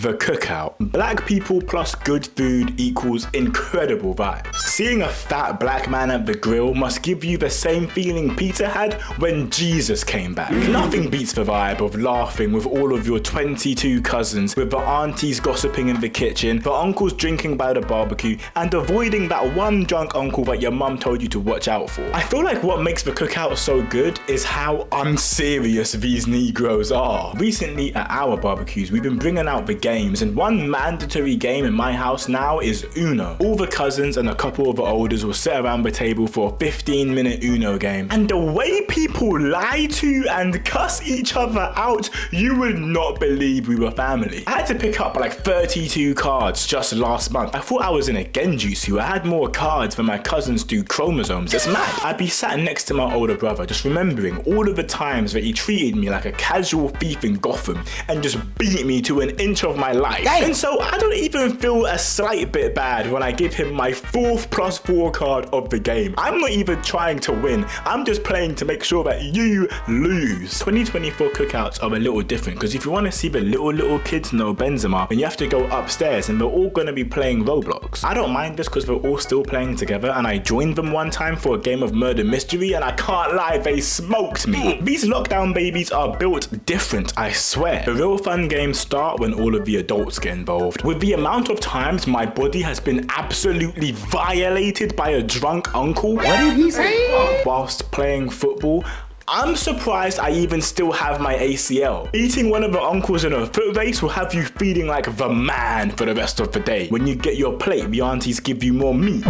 The cookout. Black people plus good food equals incredible vibes. Seeing a fat black man at the grill must give you the same feeling Peter had when Jesus came back. Nothing beats the vibe of laughing with all of your 22 cousins, with the aunties gossiping in the kitchen, the uncles drinking by the barbecue, and avoiding that one drunk uncle that your mum told you to watch out for. I feel like what makes the cookout so good is how unserious these Negroes are. Recently at our barbecues, we've been bringing out the games, and one mandatory game in my house now is Uno. All the cousins and a couple of the elders will sit around the table for a 15-minute Uno game, and the way people lie to and cuss each other out, you would not believe we were family. I had to pick up like 32 cards just last month. I thought I was in a genjutsu. I had more cards than my cousins do chromosomes. It's mad. I'd be sat next to my older brother just remembering all of the times that he treated me like a casual thief in Gotham and just beat me to an inch of my life. Damn. And so I don't even feel a slight bit bad when I give him my 4+4 card of the game. I'm not even trying to win. I'm just playing to make sure that you lose. 2024 cookouts are a little different because if you want to see the little kids know Benzema, then you have to go upstairs and they're all going to be playing Roblox. I don't mind this because they're all still playing together, and I joined them one time for a game of murder mystery and I can't lie, they smoked me. These lockdown babies are built different, I swear. The real fun games start when all of the adults get involved. With the amount of times my body has been absolutely violated by a drunk uncle, what did he say? Whilst playing football, I'm surprised I even still have my ACL. Beating one of the uncles in a foot race will have you feeling like the man for the rest of the day. When you get your plate, the aunties give you more meat.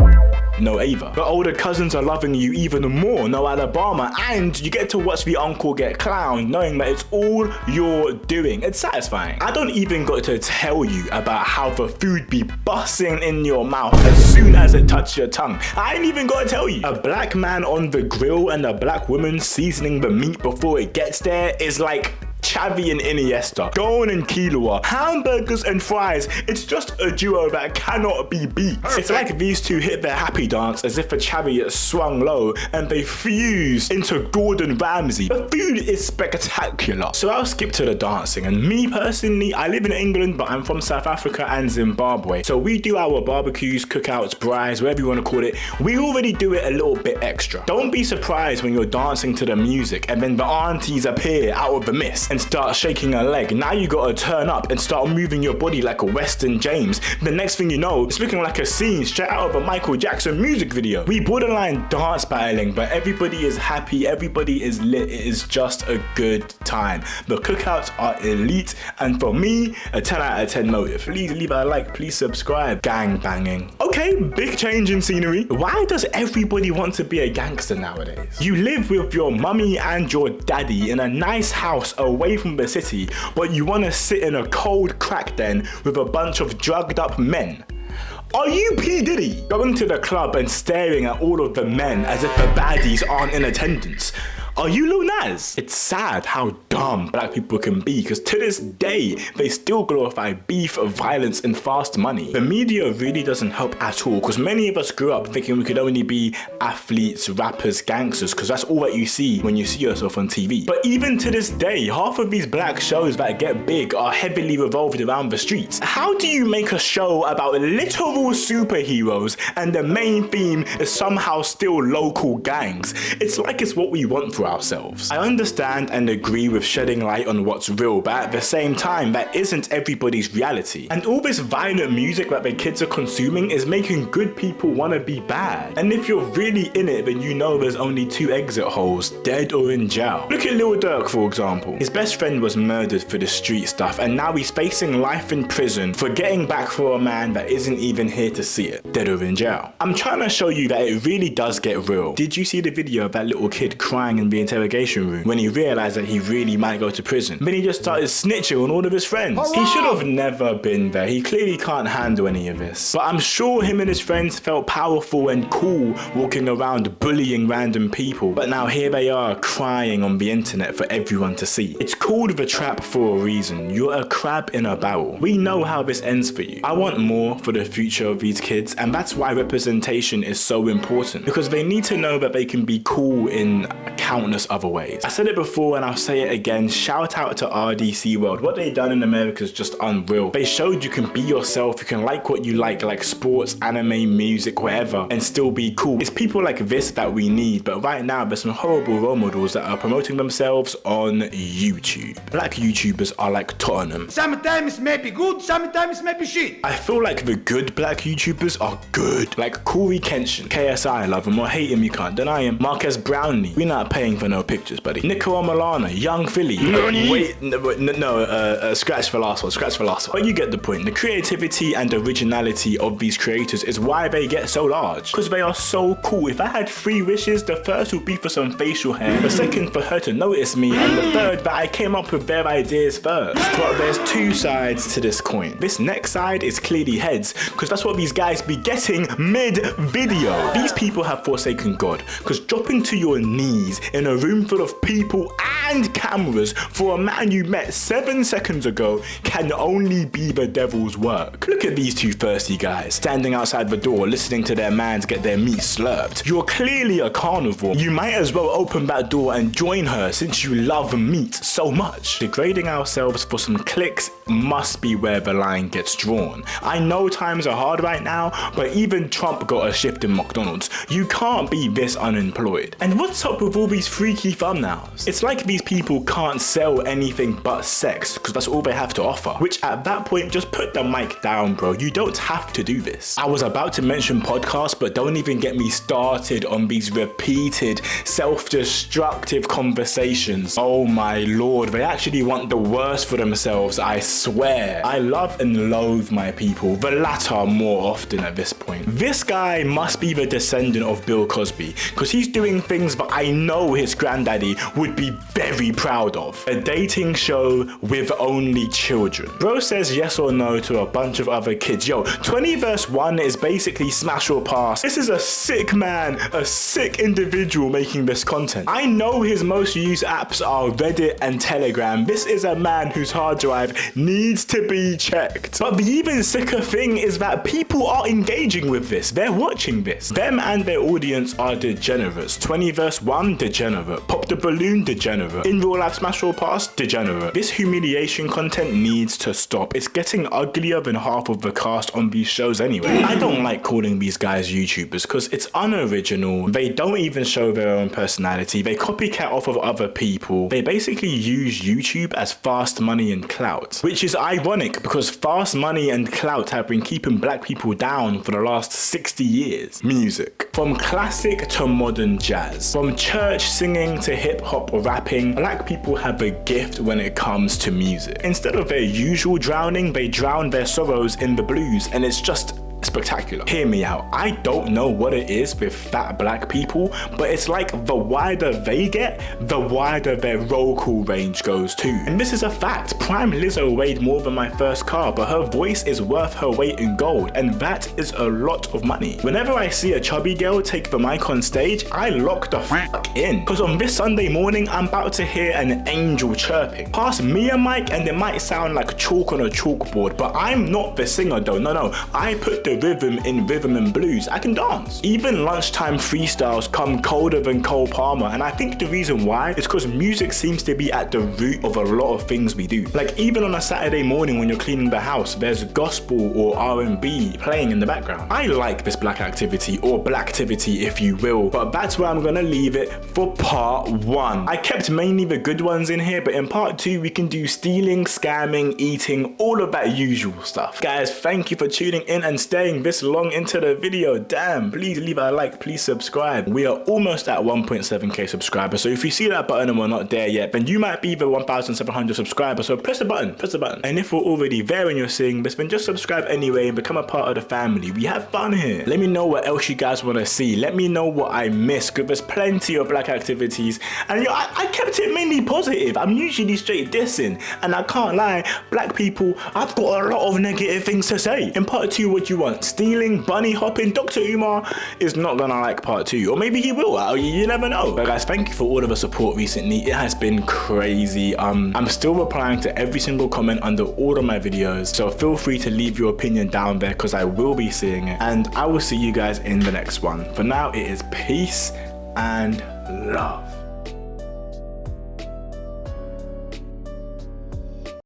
No Ava. The older cousins are loving you even more, no Alabama, and you get to watch the uncle get clowned knowing that it's all you're doing. It's satisfying. I don't even got to tell you about how the food be busting in your mouth as soon as it touches your tongue. I ain't even got to tell you. A black man on the grill and a black woman seasoning the meat before it gets there is like Xavi and Iniesta, Gon and Kilua, hamburgers and fries. It's just a duo that cannot be beat. It's like these two hit their happy dance as if a chariot swung low and they fused into Gordon Ramsay. The food is spectacular. So I'll skip to the dancing, and me personally, I live in England but I'm from South Africa and Zimbabwe. So we do our barbecues, cookouts, braais, whatever you want to call it. We already do it a little bit extra. Don't be surprised when you're dancing to the music and then the aunties appear out of the mist and start shaking a leg. Now you gotta turn up and start moving your body like a Weston James. The next thing you know, it's looking like a scene straight out of a Michael Jackson music video. We borderline dance battling, but everybody is happy, everybody is lit. It is just a good time. The cookouts are elite, and for me, a 10 out of 10 motive. Please leave a like, please subscribe. Gang banging. Okay, big change in scenery. Why does everybody want to be a gangster nowadays? You live with your mummy and your daddy in a nice house away from the city, but you want to sit in a cold crack den with a bunch of drugged up men. Are you P. Diddy? Going to the club and staring at all of the men as if the baddies aren't in attendance. Are you Lil Nas? It's sad how dumb black people can be, because to this day, they still glorify beef, violence, and fast money. The media really doesn't help at all, because many of us grew up thinking we could only be athletes, rappers, gangsters, because that's all that you see when you see yourself on TV. But even to this day, half of these black shows that get big are heavily revolved around the streets. How do you make a show about literal superheroes and the main theme is somehow still local gangs? It's like it's what we want for ourselves. I understand and agree with shedding light on what's real, but at the same time, that isn't everybody's reality. And all this violent music that the kids are consuming is making good people want to be bad. And if you're really in it, then you know there's only two exit holes, dead or in jail. Look at Lil Durk, for example. His best friend was murdered for the street stuff, and now he's facing life in prison for getting back for a man that isn't even here to see it, dead or in jail. I'm trying to show you that it really does get real. Did you see the video of that little kid crying in the interrogation room when he realized that he really might go to prison? Then he just started snitching on all of his friends. He should have never been there. He clearly can't handle any of this. But I'm sure him and his friends felt powerful and cool walking around bullying random people. But now here they are crying on the internet for everyone to see. It's called The Trap for a reason. You're a crab in a barrel. We know how this ends for you. I want more for the future of these kids, and that's why representation is so important, because they need to know that they can be cool in countless countless other ways. I said it before and I'll say it again, shout out to RDC World. What they done in America is just unreal. They showed you can be yourself, you can like what you like sports, anime, music, whatever, and still be cool. It's people like this that we need, but right now there's some horrible role models that are promoting themselves on YouTube. Black YouTubers are like Tottenham. Sometimes maybe good, sometimes maybe shit. I feel like the good black YouTubers are good. Like Corey Kenshin, KSI, I love him, or hate him, you can't deny him. Marques Brownlee, we're not paying for no pictures, buddy. Nicola Milana, Young Philly. Scratch the last one, scratch the last one. But you get the point. The creativity and originality of these creators is why they get so large, because they are so cool. If I had 3 wishes, the first would be for some facial hair, the second for her to notice me, and the third that I came up with their ideas first. But there's 2 sides to this coin. This next side is clearly heads, because that's what these guys be getting mid-video. These people have forsaken God, because dropping to your knees in a room full of people and cameras for a man you met 7 seconds ago can only be the devil's work. Look at these 2 thirsty guys standing outside the door listening to their mans get their meat slurped. You're clearly a carnivore. You might as well open that door and join her since you love meat so much. Degrading ourselves for some clicks must be where the line gets drawn. I know times are hard right now, but even Trump got a shift in McDonald's. You can't be this unemployed. And what's up with all these freaky thumbnails? It's like these people can't sell anything but sex, because that's all they have to offer. Which at that point, just put the mic down, bro. You don't have to do this. I was about to mention podcasts, but don't even get me started on these repeated self-destructive conversations. Oh my lord, they actually want the worst for themselves, I swear. I love and loathe my people, the latter more often at this point. This guy must be the descendant of Bill Cosby, because he's doing things that I know his granddaddy would be very proud of. A dating show with only children. Bro says yes or no to a bunch of other kids. Yo, 20 verse 1 is basically smash or pass. This is a sick man, a sick individual making this content. I know his most used apps are Reddit and Telegram. This is a man whose hard drive needs to be checked. But the even sicker thing is that people are engaging with this. They're watching this. Them and their audience are degenerates. 20 verse 1, degenerate. Pop the balloon, degenerate. In real life smash or pass, degenerate. This humiliation content needs to stop. It's getting uglier than half of the cast on these shows anyway. I don't like calling these guys YouTubers because it's unoriginal. They don't even show their own personality. They copycat off of other people. They basically use YouTube as fast money and clout, which is ironic because fast money and clout have been keeping black people down for the last 60 years. Music. From classic to modern jazz. From church singing to hip hop or rapping, black people have a gift when it comes to music. Instead of their usual drowning, they drown their sorrows in the blues, and it's just spectacular. Hear me out. I don't know what it is with fat black people, but it's like the wider they get, the wider their vocal range goes too. And this is a fact. Prime Lizzo weighed more than my first car, but her voice is worth her weight in gold, and that is a lot of money. Whenever I see a chubby girl take the mic on stage, I lock the fuck in. Because on this Sunday morning, I'm about to hear an angel chirping. Pass me a mic and it might sound like chalk on a chalkboard, but I'm not the singer though. No, I put the rhythm in rhythm and blues. I can dance. Even lunchtime freestyles come colder than Cole Palmer, and I think the reason why is because music seems to be at the root of a lot of things we do. Like even on a Saturday morning when you're cleaning the house, there's gospel or R&B playing in the background. I like this black activity, or blacktivity if you will, but that's where I'm gonna leave it for part 1. I kept mainly the good ones in here, but in part 2 we can do stealing, scamming, eating, all of that usual stuff. Guys, thank you for tuning in and staying this long into the video. Damn, please leave a like, please subscribe. We are almost at 1.7k subscribers, so if you see that button and we're not there yet, then you might be the 1,700 subscribers, so press the button. And if we're already there and you're seeing this, then just subscribe anyway and become a part of the family. We have fun here. Let me know what else you guys want to see. Let me know what I missed, because there's plenty of black activities, and yo, I kept it mainly positive. I'm usually straight dissing, and I can't lie, black people, I've got a lot of negative things to say. In part 2, what do you want? Stealing, bunny hopping? Dr. Umar is not gonna like part 2, or maybe he will. You never know. But guys, thank you for all of the support recently. It has been crazy. I'm still replying to every single comment under all of my videos, so feel free to leave your opinion down there because I will be seeing it, and I will see you guys in the next one. For now, it is peace and love.